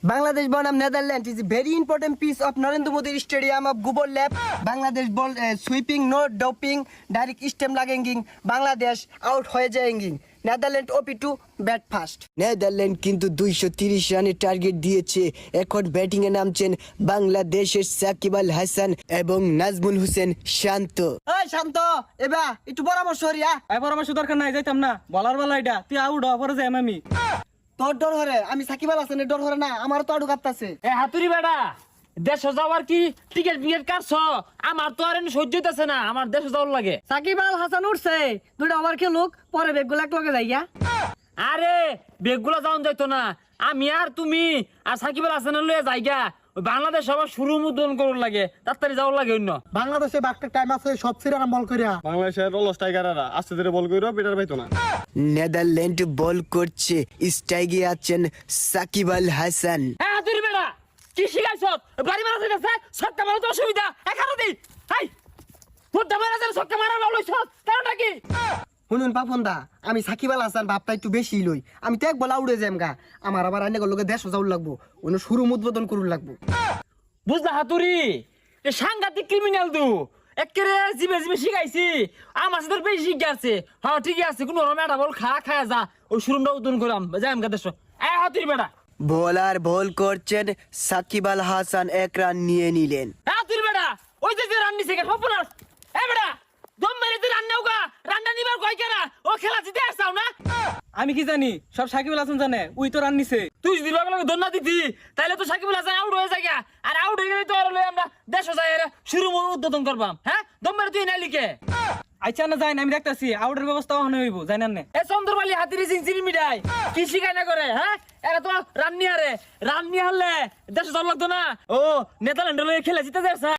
Bangladesh bonam Netherlands is a very important piece of Narendra Modi Stadium of Gubor Lab. Bangladesh ball sweeping, no doping, direct stem lagging. Bangladesh out হয়ে যায়ঙ্গি। Netherland OP2 bat first. Netherland কিন্তু 230 রানের target দিয়েছে। এখন batting এ নামছেন বাংলাদেশের সাকিব আল হাসান এবং নাজমুল হোসেন শান্ত। এই শান্ত, এবা একটু পরামর্শ হরিয়া। এই পরামর্শ দরকার নাই, যাইতাম না। বলার বেলা এটা তুই আউট হওয়ার পরে যাই আমি। তোর ডর হরে, আমি সাকিব আল হাসানের ডর হরে না, আমার তো আড়ু কাঁপতাছে। এ হাতুরি বেটা, দেশ যাওয়ার কি টিকেট কাটছ? আমার তো আর সহ্য হইতাছে না, আমার দেশ যাওয়ার লাগে। সাকিব আল হাসান উঠছে, দুইটা ওভার খেলুক, পরে বেগগুলো এক লগে যাইয়া। আরে বেগগুলা যাওন যাইতো না, আমি আর তুমি আর সাকিব আল হাসানের লয়ে যাইগা। ওই বাংলাদেশ সবার শুরু মুদ্রণ করুন লাগে, তাড়াতাড়ি যাওয়ার লাগে অন্য। বাংলাদেশে বাকটা টাইম আছে, সব সিরারাম বল করিয়া। বাংলাদেশের রোল স্ট্রাইকাররা আস্তে ধীরে বল কইরো, বেটার পাইতো না। নেদারল্যান্ড বল করছে, স্ট্রাইকে আছেন সাকিব আল হাসান। হ্যাঁ হাতুরি বেটা, কি শিখাইছ? বাড়ি মারা যাইতাছে, ছক্কা মারা তো অসুবিধা। এখানে দি হাই ফুটটা মারা যাবে, ছক্কা মারা লইছ কারণটা কি? শুনুন পাপনদা, আমি সাকিব আল হাসান বাপটা একটু বেশি লই। আমি তো এক বলা উড়ে যাম গা, আমার আবার আইনে লোকে দেশ যাওয়ার লাগবো, অন্য শুরু উদ্বোধন করুন লাগবো। বুঝলা হাতুরি, এ সাংঘাতিক ক্রিমিনাল দু একেরে জিবে জিবে শিখাইছি। আমার সাথে বেশি শিখে আছে। হ্যাঁ ঠিকই আছে, কোনো রকম বল খায়া যা, ওই শুরুটা উদ্বোধন করাম যাই আমি দেশ। এ হাতুরি বেটা, বোলার বল করছেন, সাকিব আল হাসান এক রান নিয়ে নিলেন। হাতুরি বেটা, ওই যে রান নিছে কে সপনাস। এ বেটা দম মেরে তুই রান নেওগা, রানটা নিবার কয় কেনা? ও খেলা জিতে আসছাও না? আমি কি জানি, সব সাকিব আল হাসান জানে। উই তো রান নিছে। তুই যদি বাবা দন্না দিতি, তাইলে তো সাকিব আল হাসান আউট হয়ে যায়। আর আউট হয়ে গেলে তো আর আমরা দেশ যাই শুরু উদ্বোধন করবাম। হ্যাঁ দম মেরে তুই নাইলি কে? আচ্ছা না যাই না, আমি দেখতাছি আউটের ব্যবস্থা ওখানে হইব, জানেন না। এ চন্দ্রবালি হাতিরি সিনসিনি মিডাই কি শিখাই না করে? হ্যাঁ এরা তো রান নিয়ে হারলে দেশ যাওয়ার লাগতো না। ও নেদারল্যান্ড খেলে জিতে যাচ্ছে।